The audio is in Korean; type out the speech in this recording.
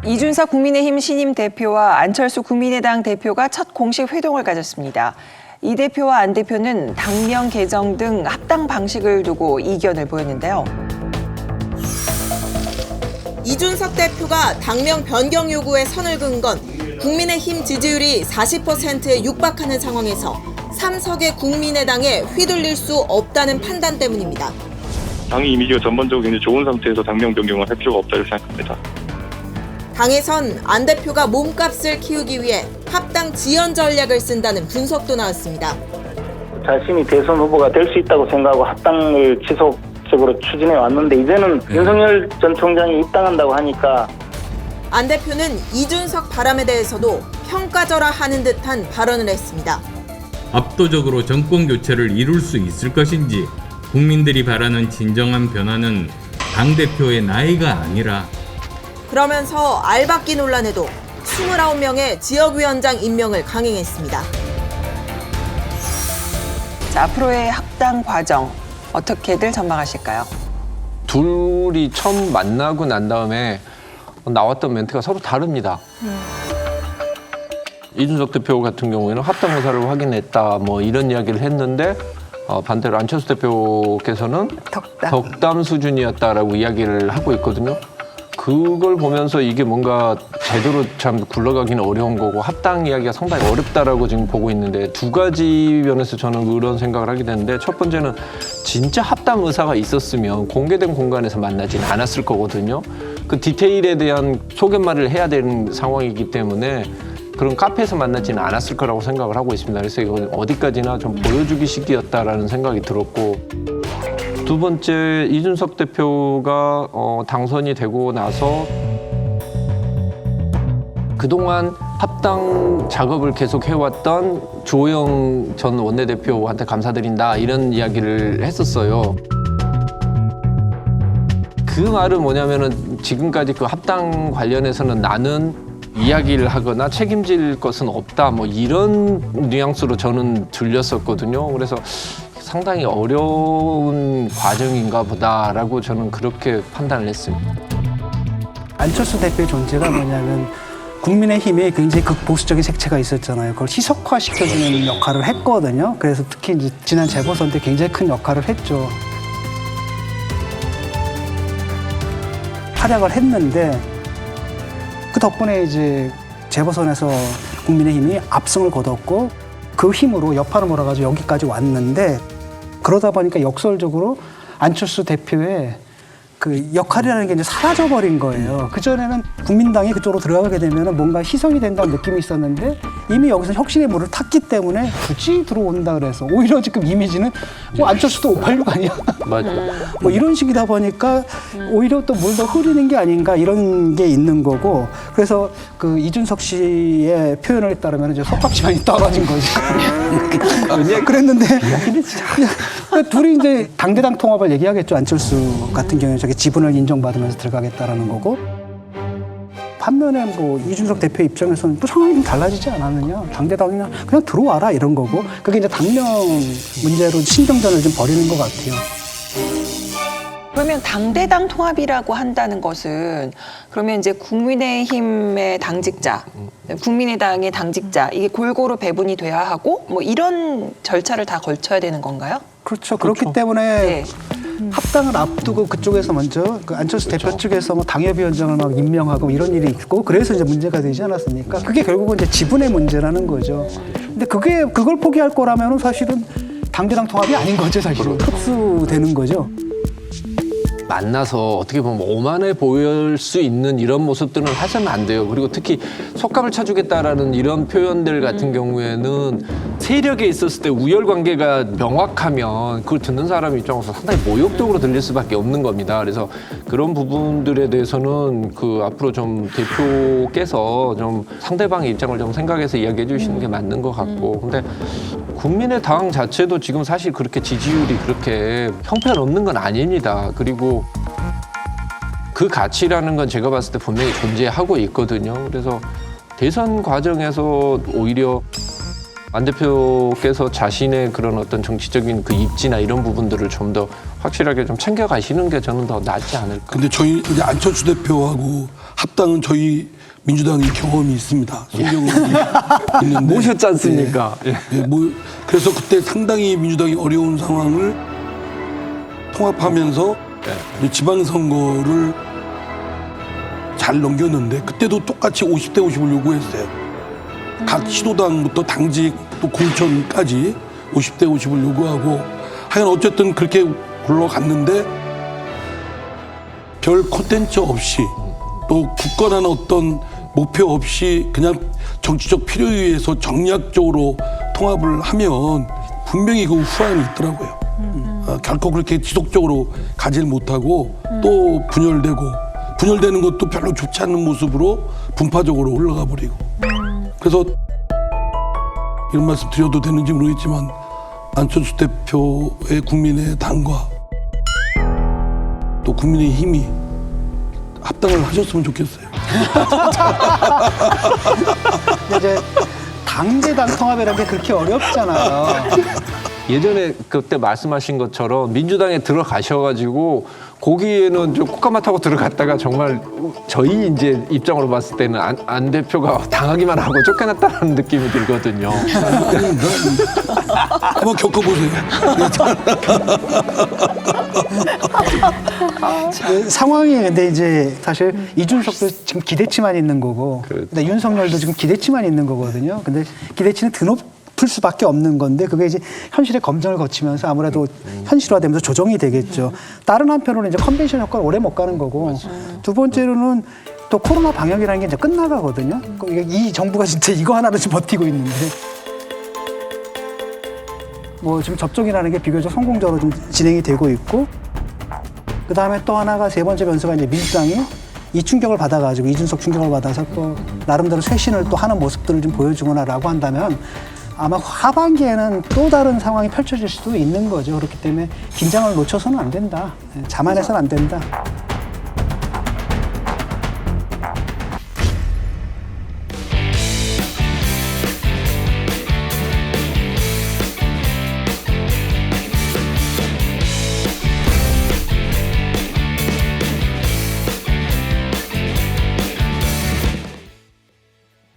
이준석 국민의힘 신임 대표와 안철수 국민의당 대표가 첫 공식 회동을 가졌습니다. 이 대표와 안 대표는 당명 개정 등 합당 방식을 두고 이견을 보였는데요. 이준석 대표가 당명 변경 요구에 선을 그은 건 국민의힘 지지율이 40%에 육박하는 상황에서 3석의 국민의당에 휘둘릴 수 없다는 판단 때문입니다. 당의 이미지가 전반적으로 굉장히 좋은 상태에서 당명 변경을 할 필요가 없다고 생각합니다. 당에선 안 대표가 몸값을 키우기 위해 합당 지연 전략을 쓴다는 분석도 나왔습니다. 자신이 대선 후보가 될 수 있다고 생각하고 합당을 지속적으로 추진해 왔는데 이제는 윤석열 전 총장이 입당한다고 하니까 안 대표는 이준석 바람에 대해서도 평가절하하는 듯한 발언을 했습니다. 압도적으로 정권 교체를 이룰 수 있을 것인지 국민들이 바라는 진정한 변화는 당대표의 나이가 아니라 그러면서 알박기 논란에도 29명의 지역위원장 임명을 강행했습니다. 자, 앞으로의 합당 과정 어떻게들 전망하실까요? 둘이 처음 만나고 난 다음에 나왔던 멘트가 서로 다릅니다. 이준석 대표 같은 경우에는 합당 의사를 확인했다 뭐 이런 이야기를 했는데 반대로 안철수 대표께서는 덕담 수준이었다라고 이야기를 하고 있거든요. 그걸 보면서 이게 뭔가 제대로 참 굴러가기는 어려운 거고 합당 이야기가 상당히 어렵다라고 지금 보고 있는데 두 가지 면에서 저는 그런 생각을 하게 되는데 첫 번째는 진짜 합당 의사가 있었으면 공개된 공간에서 만나지는 않았을 거거든요. 그 디테일에 대한 소개말을 해야 되는 상황이기 때문에 그런 카페에서 만나지는 않았을 거라고 생각을 하고 있습니다. 그래서 이건 어디까지나 좀 보여주기 식이었다라는 생각이 들었고 두 번째 이준석 대표가 당선이 되고 나서 그동안 합당 작업을 계속 해왔던 주호영 전 원내대표한테 감사드린다 이런 이야기를 했었어요. 그 말은 뭐냐면은 지금까지 그 합당 관련해서는 나는 이야기를 하거나 책임질 것은 없다 뭐 이런 뉘앙스로 저는 들렸었거든요. 그래서 상당히 어려운 과정인가 보다라고 저는 그렇게 판단을 했습니다. 안철수 대표의 존재가 뭐냐면 국민의힘에 굉장히 극보수적인 색채가 있었잖아요. 그걸 희석화시켜주는 역할을 했거든요. 그래서 특히 이제 지난 재보선 때 굉장히 큰 역할을 했죠. 활약을 했는데 그 덕분에 이제 재보선에서 국민의힘이 압승을 거뒀고 그 힘으로 여파를 몰아가지고 여기까지 왔는데 그러다 보니까 역설적으로 안철수 대표의 그 역할이라는 게 이제 사라져버린 거예요. 그전에는 국민당이 그쪽으로 들어가게 되면 뭔가 희석이 된다는 느낌이 있었는데 이미 여기서 혁신의 물을 탔기 때문에 굳이 들어온다 그래서 오히려 지금 이미지는 뭐 안철수도 586 아니야? 맞아. 뭐 이런 식이다 보니까 오히려 또 물 더 흐리는 게 아닌가 이런 게 있는 거고 그래서 그 이준석 씨의 표현을 따르면 이제 속값이 떨어진 거지. 그랬는데 둘이 이제 당대당 통합을 얘기하겠죠. 안철수 같은 경우는 저기 지분을 인정받으면서 들어가겠다라는 거고 반면에 뭐 이준석 대표 입장에서는 또 상황이 좀 달라지지 않았느냐. 당대당이나 그냥 들어와라 이런 거고 그게 이제 당명 문제로 신경전을 좀 벌이는 것 같아요. 그러면 당대당 통합이라고 한다는 것은 그러면 이제 국민의힘의 당직자, 국민의당의 당직자 이게 골고루 배분이 돼야 하고 뭐 이런 절차를 다 거쳐야 되는 건가요? 그렇죠. 그렇기 때문에 네. 합당을 앞두고 그쪽에서 먼저 그 안철수 대표 측에서 뭐 당협위원장을 막 임명하고 이런 일이 있고 그래서 이제 문제가 되지 않았습니까? 그게 결국은 이제 지분의 문제라는 거죠. 근데 그걸 포기할 거라면은 사실은 당대당 통합이 아닌 거죠, 사실은. 흡수되는 거죠. 만나서 어떻게 보면 오만해 보일 수 있는 이런 모습들은 하시면 안 돼요. 그리고 특히 속값을 쳐주겠다라는 이런 표현들 같은 경우에는 세력에 있었을 때 우열관계가 명확하면 그걸 듣는 사람 입장에서 상당히 모욕적으로 들릴 수밖에 없는 겁니다. 그래서 그런 부분들에 대해서는 그 앞으로 좀 대표께서 좀 상대방의 입장을 좀 생각해서 이야기해 주시는 게 맞는 것 같고 근데 국민의당 자체도 지금 사실 그렇게 지지율이 그렇게 형편없는 건 아닙니다. 그리고 그 가치라는 건 제가 봤을 때 분명히 존재하고 있거든요. 그래서 대선 과정에서 오히려 안 대표께서 자신의 그런 어떤 정치적인 그 입지나 이런 부분들을 좀 더 확실하게 좀 챙겨가시는 게 저는 더 낫지 않을까. 근데 저희 이제 안철수 대표하고 합당은 저희 민주당이 경험이 있습니다. 손경험이 있는데 모셨지 않습니까? 예. 예, 그래서 그때 상당히 민주당이 어려운 상황을 통합하면서 지방선거를 잘 넘겼는데 그때도 똑같이 50대 50을 요구했어요. 각 시도당부터 당직 또 공천까지 50대 50을 요구하고 하여간 어쨌든 그렇게 굴러갔는데 별 콘텐츠 없이 또 굳건한 어떤 목표 없이 그냥 정치적 필요에 의해서 정략적으로 통합을 하면 분명히 그 후환이 있더라고요. 결코 그렇게 지속적으로 가지를 못하고 또 분열되는 것도 별로 좋지 않은 모습으로 분파적으로 올라가 버리고. 그래서 이런 말씀 드려도 되는지 모르겠지만 안철수 대표의 국민의당과 또 국민의힘이 합당을 하셨으면 좋겠어요. 근데 이제 당대당 통합이라는 게 그렇게 어렵잖아요. 예전에 그때 말씀하신 것처럼 민주당에 들어가셔가지고 거기에는 좀 콧가마 타고 들어갔다가 정말 저희 이제 입장으로 봤을 때는 안 대표가 당하기만 하고 쫓겨났다는 느낌이 들거든요. 한번 겪어보세요. 상황이 근데 이제 사실 이준석도 지금 기대치만 있는 거고, 그렇죠. 근데 윤석열도 지금 기대치만 있는 거거든요. 근데 기대치는 드높을 수밖에 없는 건데 그게 이제 현실의 검증을 거치면서 아무래도 현실화되면서 조정이 되겠죠. 다른 한편으로는 이제 컨벤션 효과를 오래 못 가는 거고, 두 번째로는 또 코로나 방역이라는 게 이제 끝나가거든요. 이 정부가 진짜 이거 하나로 지금 버티고 있는데. 뭐 지금 접종이라는 게 비교적 성공적으로 좀 진행이 되고 있고, 그 다음에 또 하나가 세 번째 변수가 이제 민주당이 이 충격을 받아가지고 이준석 충격을 받아서 또 나름대로 쇄신을 또 하는 모습들을 좀 보여주거나라고 한다면 아마 하반기에는 또 다른 상황이 펼쳐질 수도 있는 거죠. 그렇기 때문에 긴장을 놓쳐서는 안 된다. 자만해서는 안 된다.